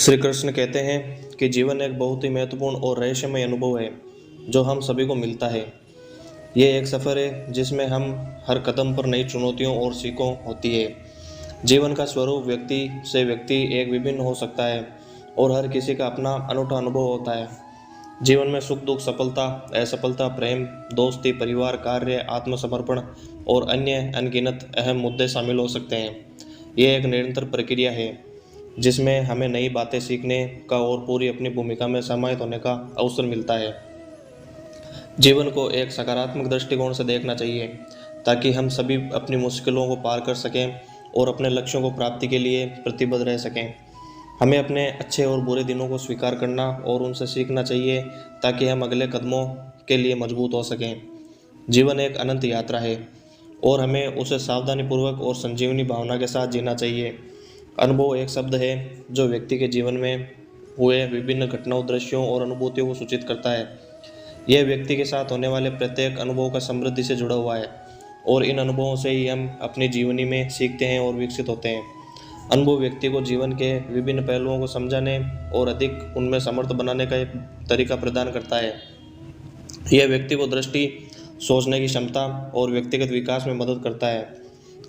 श्री कृष्ण कहते हैं कि जीवन एक बहुत ही महत्वपूर्ण और रहस्यमय अनुभव है जो हम सभी को मिलता है। ये एक सफ़र है जिसमें हम हर कदम पर नई चुनौतियों और सीखों होती है। जीवन का स्वरूप व्यक्ति से व्यक्ति एक विभिन्न हो सकता है और हर किसी का अपना अनूठा अनुभव होता है। जीवन में सुख दुख, सफलता असफलता, प्रेम, दोस्ती, परिवार, कार्य, आत्मसमर्पण और अन्य अनगिनत अहम मुद्दे शामिल हो सकते हैं। ये एक निरंतर प्रक्रिया है जिसमें हमें नई बातें सीखने का और पूरी अपनी भूमिका में समाहित होने का अवसर मिलता है। जीवन को एक सकारात्मक दृष्टिकोण से देखना चाहिए ताकि हम सभी अपनी मुश्किलों को पार कर सकें और अपने लक्ष्यों को प्राप्ति के लिए प्रतिबद्ध रह सकें। हमें अपने अच्छे और बुरे दिनों को स्वीकार करना और उनसे सीखना चाहिए ताकि हम अगले कदमों के लिए मजबूत हो सकें। जीवन एक अनंत यात्रा है और हमें उसे सावधानीपूर्वक और संजीवनी भावना के साथ जीना चाहिए। अनुभव एक शब्द है जो व्यक्ति के जीवन में हुए विभिन्न घटनाओं, दृश्यों और अनुभूतियों को सूचित करता है। यह व्यक्ति के साथ होने वाले प्रत्येक अनुभव का समृद्धि से जुड़ा हुआ है और इन अनुभवों से ही हम अपनी जीवनी में सीखते हैं और विकसित होते हैं। अनुभव व्यक्ति को जीवन के विभिन्न पहलुओं को समझने और अधिक उनमें समर्थ बनाने का एक तरीका प्रदान करता है। यह व्यक्ति को दृष्टि, सोचने की क्षमता और व्यक्तिगत विकास में मदद करता है।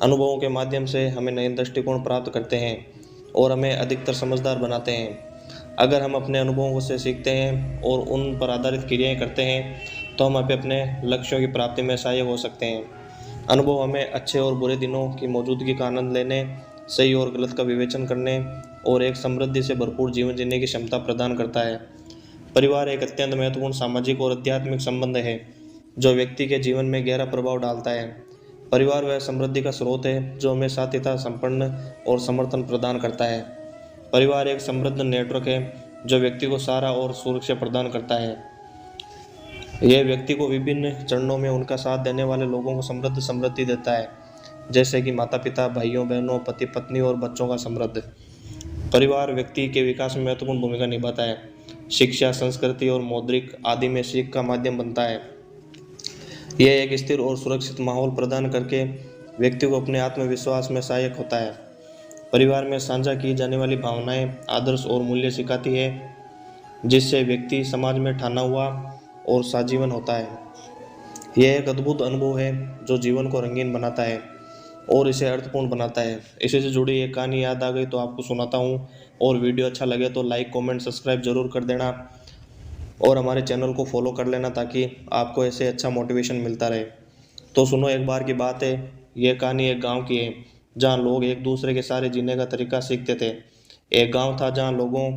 अनुभवों के माध्यम से हमें नए दृष्टिकोण प्राप्त करते हैं और हमें अधिकतर समझदार बनाते हैं। अगर हम अपने अनुभवों से सीखते हैं और उन पर आधारित क्रियाएं करते हैं तो हम अपने लक्ष्यों की प्राप्ति में सहायक हो सकते हैं। अनुभव हमें अच्छे और बुरे दिनों की मौजूदगी का आनंद लेने, सही और गलत का विवेचन करने और एक समृद्धि से भरपूर जीवन जीने की क्षमता प्रदान करता है। परिवार एक अत्यंत महत्वपूर्ण सामाजिक और आध्यात्मिक संबंध है जो व्यक्ति के जीवन में गहरा प्रभाव डालता है। परिवार वह समृद्धि का स्रोत है जो हमें साथीता, संपन्न और समर्थन प्रदान करता है। परिवार एक समृद्ध नेटवर्क है जो व्यक्ति को सहारा और सुरक्षा प्रदान करता है। यह व्यक्ति को विभिन्न चरणों में उनका साथ देने वाले लोगों को समृद्धि देता है, जैसे कि माता पिता, भाइयों बहनों, पति पत्नी और बच्चों का समृद्ध। परिवार व्यक्ति के विकास में महत्वपूर्ण भूमिका निभाता है। शिक्षा, संस्कृति और मौद्रिक आदि में सीख का माध्यम बनता है। यह एक स्थिर और सुरक्षित माहौल प्रदान करके व्यक्ति को अपने आत्मविश्वास में सहायक होता है। परिवार में साझा की जाने वाली भावनाएं, आदर्श और मूल्य सिखाती है जिससे व्यक्ति समाज में ठाना हुआ और सजीवन होता है। यह एक अद्भुत अनुभव है जो जीवन को रंगीन बनाता है और इसे अर्थपूर्ण बनाता है। इसी से जुड़ी एक कहानी याद आ गई तो आपको सुनाता हूँ, और वीडियो अच्छा लगे तो लाइक, कमेंट, सब्सक्राइब जरूर कर देना और हमारे चैनल को फॉलो कर लेना ताकि आपको ऐसे अच्छा मोटिवेशन मिलता रहे। तो सुनो, एक बार की बात है। यह कहानी एक गांव की है जहां लोग एक दूसरे के सारे जीने का तरीका सीखते थे। एक गांव था जहां लोगों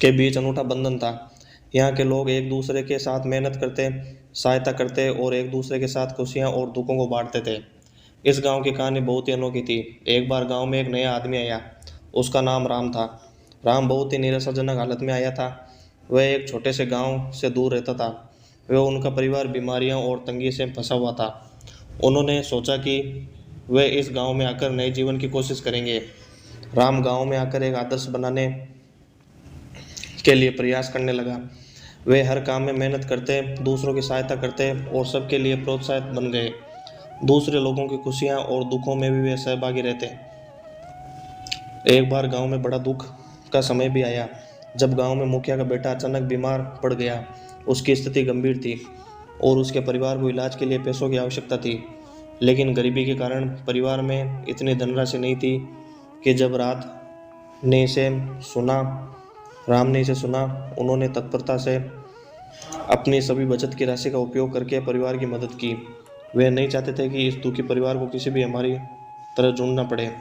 के बीच अनूठा बंधन था। यहाँ के लोग एक दूसरे के साथ मेहनत करते, सहायता करते और एक दूसरे के साथ खुशियाँ और दुखों को बांटते थे। इस गांव की कहानी बहुत ही अनोखी थी। एक बार गांव में एक नया आदमी आया। उसका नाम राम था। राम बहुत ही निराशाजनक हालत में आया था। वह एक छोटे से गांव से दूर रहता था। वह, उनका परिवार बीमारियों और तंगी से फंसा हुआ था। उन्होंने सोचा कि वे इस गांव में आकर नए जीवन की कोशिश करेंगे। राम गांव में आकर एक आदर्श बनाने के लिए प्रयास करने लगा। वे हर काम में मेहनत करते, दूसरों की सहायता करते और सबके लिए प्रोत्साहित बन गए। दूसरे लोगों की खुशियां और दुखों में भी वे सहभागी रहते। एक बार गांव में बड़ा दुख का समय भी आया जब गांव में मुखिया का बेटा अचानक बीमार पड़ गया। उसकी स्थिति गंभीर थी और उसके परिवार को इलाज के लिए पैसों की आवश्यकता थी, लेकिन गरीबी के कारण परिवार में इतनी धनराशि नहीं थी कि जब राम ने इसे सुना, उन्होंने तत्परता से अपनी सभी बचत की राशि का उपयोग करके परिवार की मदद की। वे नहीं चाहते थे कि इस दुखी परिवार को किसी भी हमारी तरह ढूंढना पड़े।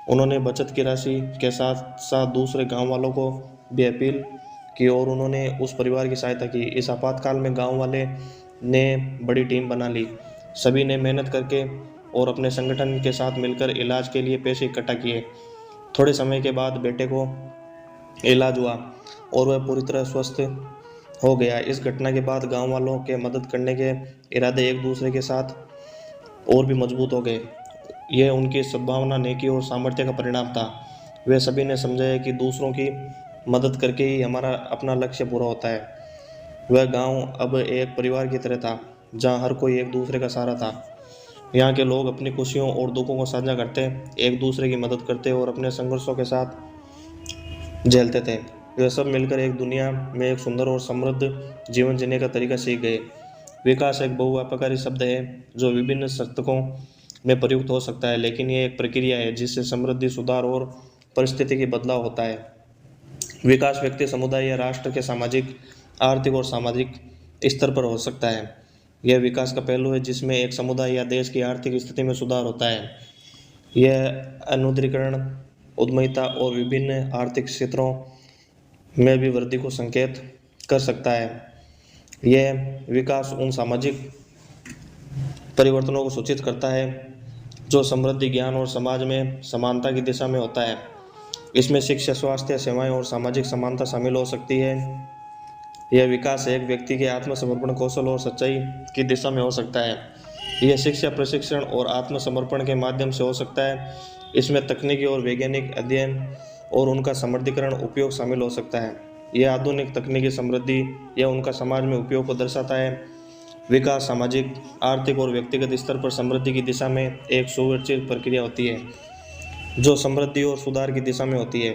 उन्होंने बचत की राशि के साथ साथ दूसरे गांव वालों को भी अपील की और उन्होंने उस परिवार की सहायता की। इस आपातकाल में गांव वाले ने बड़ी टीम बना ली। सभी ने मेहनत करके और अपने संगठन के साथ मिलकर इलाज के लिए पैसे इकट्ठा किए। थोड़े समय के बाद बेटे को इलाज हुआ और वह पूरी तरह स्वस्थ हो गया। इस घटना के बाद गांव वालों के मदद करने के इरादे एक दूसरे के साथ और भी मजबूत हो गए। यह उनकी सद्भावना, नेकी और सामर्थ्य का परिणाम था। वे सभी ने समझा है कि दूसरों की मदद करके ही हमारा अपना लक्ष्य पूरा होता है। वह गांव अब एक परिवार की तरह था जहां हर कोई एक दूसरे का सहारा था। यहाँ के लोग अपनी खुशियों और दुखों को साझा करते, एक दूसरे की मदद करते और अपने संघर्षों के साथ झेलते थे। वे सब मिलकर एक दुनिया में एक सुंदर और समृद्ध जीवन जीने का तरीका सीख गए। विकास एक बहुव्यापकारी शब्द है जो विभिन्न शर्तकों में प्रयुक्त हो सकता है, लेकिन ये एक प्रक्रिया है जिससे समृद्धि, सुधार और परिस्थिति की बदलाव होता है। विकास व्यक्ति, समुदाय या राष्ट्र के सामाजिक, आर्थिक और सामाजिक स्तर पर हो सकता है। यह विकास का पहलू है जिसमें एक समुदाय या देश की आर्थिक स्थिति में सुधार होता है। यह अनुद्रीकरण, उद्यमिता और विभिन्न आर्थिक क्षेत्रों में भी वृद्धि को संकेत कर सकता है। यह विकास उन सामाजिक परिवर्तनों को सूचित करता है जो समृद्धि, ज्ञान और समाज में समानता की दिशा में होता है। इसमें शिक्षा, स्वास्थ्य सेवाएं और सामाजिक समानता शामिल हो सकती है। यह विकास एक व्यक्ति के आत्मसमर्पण, कौशल और सच्चाई की दिशा में हो सकता है। यह शिक्षा, प्रशिक्षण और आत्मसमर्पण के माध्यम से हो सकता है। इसमें तकनीकी और वैज्ञानिक अध्ययन और उनका समृद्धीकरण उपयोग शामिल हो सकता है। यह आधुनिक तकनीकी समृद्धि या उनका समाज में उपयोग को दर्शाता है। विकास सामाजिक, आर्थिक और व्यक्तिगत स्तर पर समृद्धि की दिशा में एक सुविचारित प्रक्रिया होती है जो समृद्धि और सुधार की दिशा में होती है।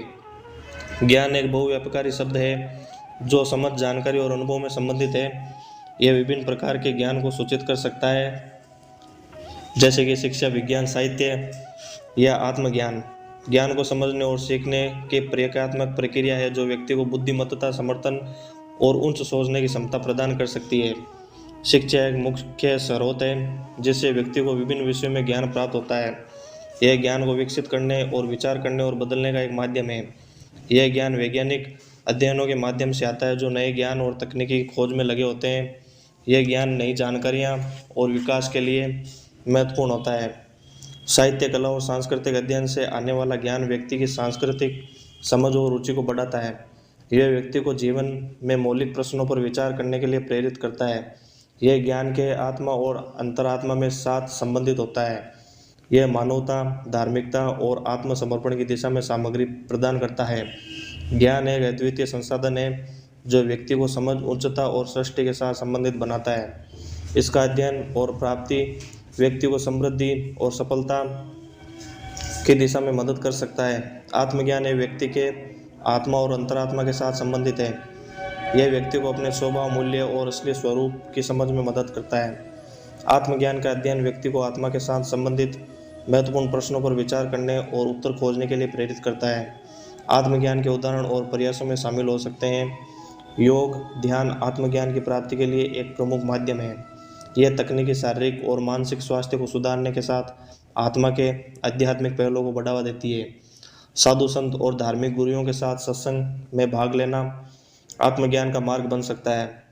ज्ञान एक बहुव्यापकारी शब्द है जो समझ, जानकारी और अनुभव में संबंधित है। यह विभिन्न प्रकार के ज्ञान को सूचित कर सकता है, जैसे कि शिक्षा, विज्ञान, साहित्य या आत्मज्ञान। ज्ञान को समझने और सीखने की प्रक्रियात्मक प्रक्रिया है जो व्यक्ति को बुद्धिमत्ता, समर्थन और उच्च सोचने की क्षमता प्रदान कर सकती है। शिक्षा एक मुख्य स्रोत है जिससे व्यक्ति को विभिन्न विषयों में ज्ञान प्राप्त होता है। यह ज्ञान को विकसित करने और विचार करने और बदलने का एक माध्यम है। यह ज्ञान वैज्ञानिक अध्ययनों के माध्यम से आता है जो नए ज्ञान और तकनीकी खोज में लगे होते हैं। यह ज्ञान नई जानकारियाँ और विकास के लिए महत्वपूर्ण होता है। साहित्य, कला और सांस्कृतिक अध्ययन से आने वाला ज्ञान व्यक्ति की सांस्कृतिक समझ और रुचि को बढ़ाता है। यह व्यक्ति को जीवन में मौलिक प्रश्नों पर विचार करने के लिए प्रेरित करता है। यह ज्ञान के आत्मा और अंतरात्मा में साथ संबंधित होता है। यह मानवता, धार्मिकता और आत्मसमर्पण की दिशा में सामग्री प्रदान करता है। ज्ञान एक अद्वितीय संसाधन है जो व्यक्ति को समझ, उच्चता और सृष्टि के साथ संबंधित बनाता है। इसका अध्ययन और प्राप्ति व्यक्ति को समृद्धि और सफलता की दिशा में मदद कर सकता है। आत्मज्ञान एक व्यक्ति के आत्मा और अंतरात्मा के साथ संबंधित है। यह व्यक्ति को अपने स्वभाव, मूल्य और असली स्वरूप की समझ में मदद करता है। आत्मज्ञान का अध्ययन व्यक्ति को आत्मा के साथ संबंधित महत्वपूर्ण प्रश्नों पर विचार करने और उत्तर खोजने के लिए प्रेरित करता है। आत्मज्ञान के उदाहरण और प्रयासों में शामिल हो सकते हैं। योग, ध्यान आत्मज्ञान की प्राप्ति के लिए एक प्रमुख माध्यम है। यह तकनीकी शारीरिक और मानसिक स्वास्थ्य को सुधारने के साथ आत्मा के आध्यात्मिक पहलुओं को बढ़ावा देती है। साधु संत और धार्मिक गुरुओं के साथ सत्संग में भाग लेना आत्मज्ञान का मार्ग बन सकता है।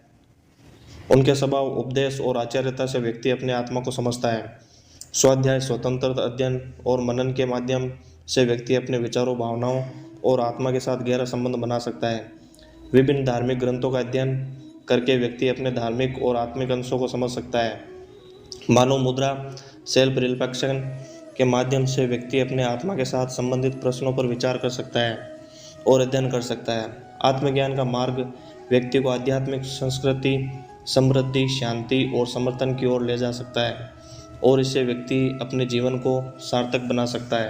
उनके स्वभाव, उपदेश और आचार्यता से व्यक्ति अपने आत्मा को समझता है। स्वाध्याय, स्वतंत्र अध्ययन और मनन के माध्यम से व्यक्ति अपने विचारों, भावनाओं और आत्मा के साथ गहरा संबंध बना सकता है। विभिन्न धार्मिक ग्रंथों का अध्ययन करके व्यक्ति अपने धार्मिक और आत्मिक अंशों को समझ सकता है। मानव मुद्रा, सेल्फ रिफ्लेक्शन के माध्यम से व्यक्ति अपने आत्मा के साथ संबंधित प्रश्नों पर विचार कर सकता है और अध्ययन कर सकता है। आत्मज्ञान का मार्ग व्यक्ति को आध्यात्मिक संस्कृति, समृद्धि, शांति और समर्थन की ओर ले जा सकता है और इससे व्यक्ति अपने जीवन को सार्थक बना सकता है।